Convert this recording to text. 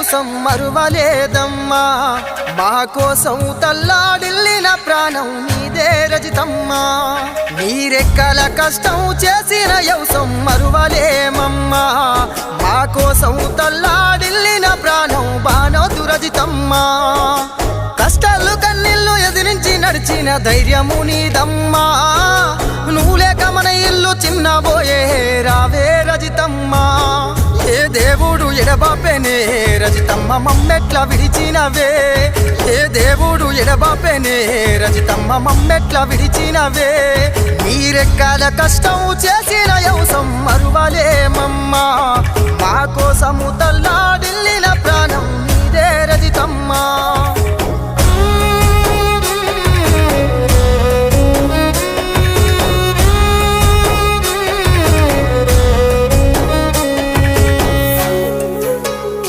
యవసం మరువలేదమ్మా మా కోసం తల్లాడిల్లిన ప్రాణం నీదే రజితమ్మా నీరెక్కల కష్టం చేసిన యవసం మరువలేమమ్మా మా కోసం తల్లాడిల్లిన ప్రాణం బాణోతు రజితమ్మా కష్టాలు కన్నీళ్ళు ఎదిరించి నడిచిన ధైర్యము నీదమ్మా నువ్వు లేక మన ఇల్లు చిన్నబోయే రావే రజితమ్మా ఏ దేవుడు ఎడబాపెనే రజితమ్మ మమ్మెట్ల విడిచినవే ఏ దేవుడు ఎడబాపెనే రజితమ్మ మమ్మెట్ల విడిచినవే నీరెక్కల కష్టం చేసిన యవసం మరువలేమమ్మా మా కోసము తల్లాడిల్లి